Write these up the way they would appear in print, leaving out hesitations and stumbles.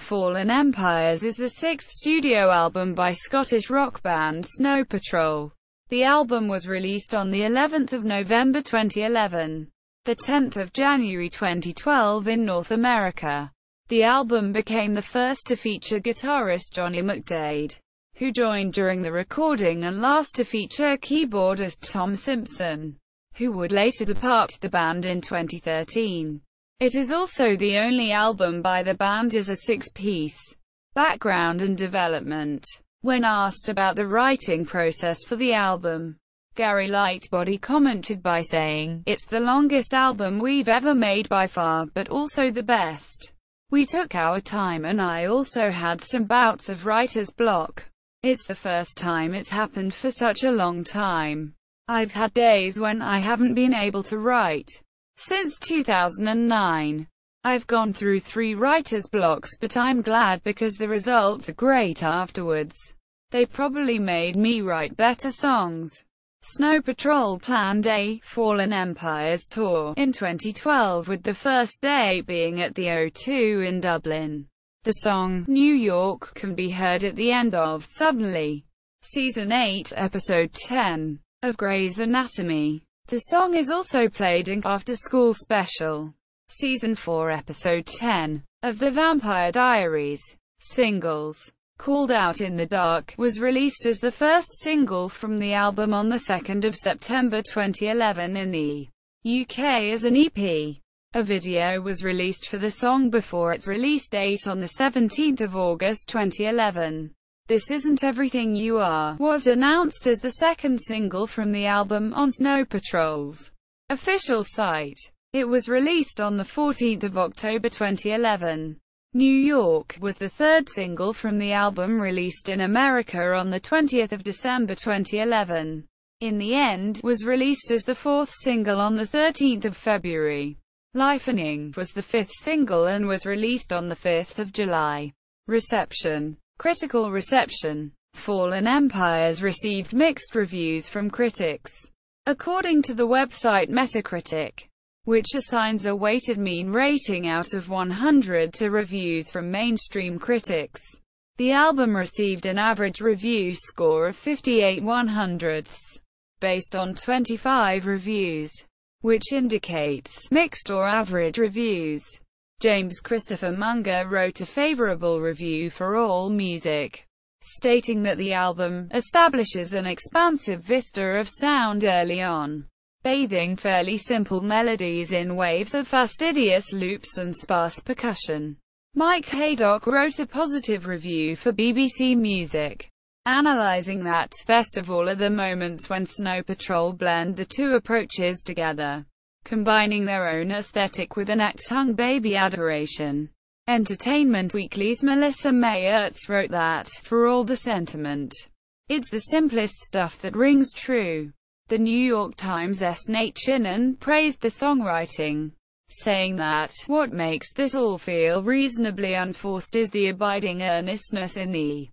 Fallen Empires is the sixth studio album by Scottish rock band Snow Patrol. The album was released on the 11th of November 2011, the 10th of January 2012 in North America. The album became the first to feature guitarist Johnny McDaid, who joined during the recording, and last to feature keyboardist Tom Simpson, who would later depart the band in 2013. It is also the only album by the band as a six-piece. Background and development. When asked about the writing process for the album, Gary Lightbody commented by saying, "It's the longest album we've ever made by far, but also the best. We took our time, and I also had some bouts of writer's block. It's the first time it's happened for such a long time. I've had days when I haven't been able to write since 2009. I've gone through 3 writer's blocks, but I'm glad because the results are great afterwards. They probably made me write better songs." Snow Patrol planned a Fallen Empires tour in 2012, with the first date being at the O2 in Dublin. The song, New York, can be heard at the end of Suddenly, Season 8, Episode 10 of Grey's Anatomy. The song is also played in After School Special, Season 4, Episode 10 of The Vampire Diaries. Singles. Called Out in the Dark was released as the first single from the album on the 2nd of September 2011 in the UK as an EP. A video was released for the song before its release date on the 17th of August 2011. This Isn't Everything You Are was announced as the second single from the album on Snow Patrol's official site. It was released on the 14th of October 2011. New York was the third single from the album, released in America on the 20th of December 2011. In the End was released as the fourth single on the 13th of February. Lifening was the fifth single and was released on the 5th of July. Reception. Critical reception. Fallen Empires received mixed reviews from critics. According to the website Metacritic, which assigns a weighted mean rating out of 100 to reviews from mainstream critics, the album received an average review score of 58/100, based on 25 reviews, which indicates mixed or average reviews. James Christopher Munger wrote a favorable review for AllMusic, stating that the album establishes an expansive vista of sound early on, bathing fairly simple melodies in waves of fastidious loops and sparse percussion. Mike Haydock wrote a positive review for BBC Music, analysing that, "Best of all are the moments when Snow Patrol blend the two approaches together, combining their own aesthetic with an Achtung Baby adoration." Entertainment Weekly's Melissa Mayertz wrote that, "For all the sentiment, it's the simplest stuff that rings true." The New York Times' Nate Chinnan praised the songwriting, saying that, "What makes this all feel reasonably unforced is the abiding earnestness in the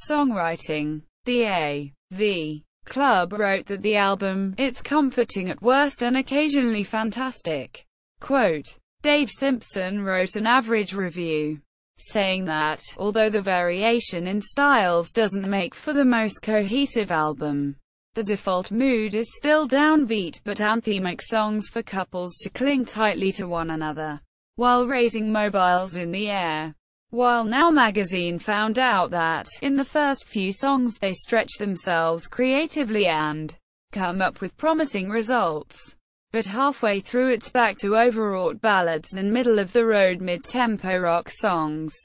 songwriting." The A.V. Club wrote that the album, "It's comforting at worst and occasionally fantastic." Quote, Dave Simpson wrote an average review, saying that, "Although the variation in styles doesn't make for the most cohesive album, the default mood is still downbeat but anthemic songs for couples to cling tightly to one another while raising mobiles in the air." While Now magazine found out that, in the first few songs they stretch themselves creatively and come up with promising results, but halfway through it's back to overwrought ballads and middle-of-the-road mid-tempo rock songs.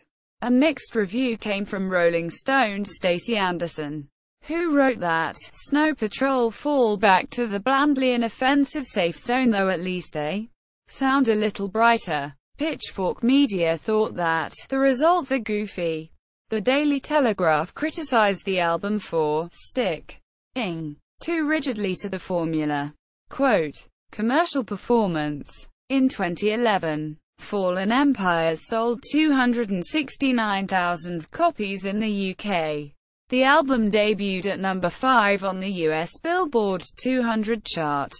A mixed review came from Rolling Stone's Stacey Anderson, who wrote that, "Snow Patrol fall back to the blandly inoffensive safe zone, though at least they sound a little brighter." Pitchfork Media thought that, "The results are goofy." The Daily Telegraph criticized the album for sticking too rigidly to the formula. Quote, commercial performance. In 2011, Fallen Empires sold 269,000 copies in the UK. The album debuted at number 5 on the US Billboard 200 chart,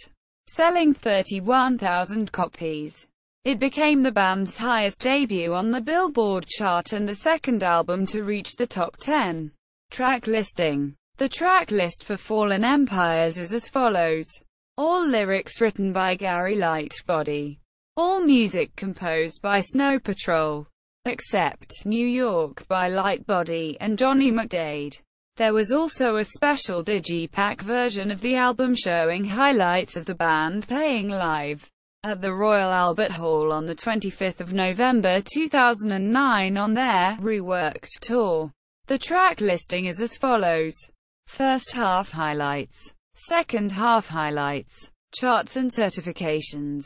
selling 31,000 copies. It became the band's highest debut on the Billboard chart and the second album to reach the top 10. Track listing. The track list for Fallen Empires is as follows. All lyrics written by Gary Lightbody. All music composed by Snow Patrol. Except New York by Lightbody and Johnny McDaid. There was also a special digipack version of the album showing highlights of the band playing live at the Royal Albert Hall on the 25th of November 2009 on their reworked tour. The track listing is as follows. First half highlights. Second half highlights. Charts and certifications.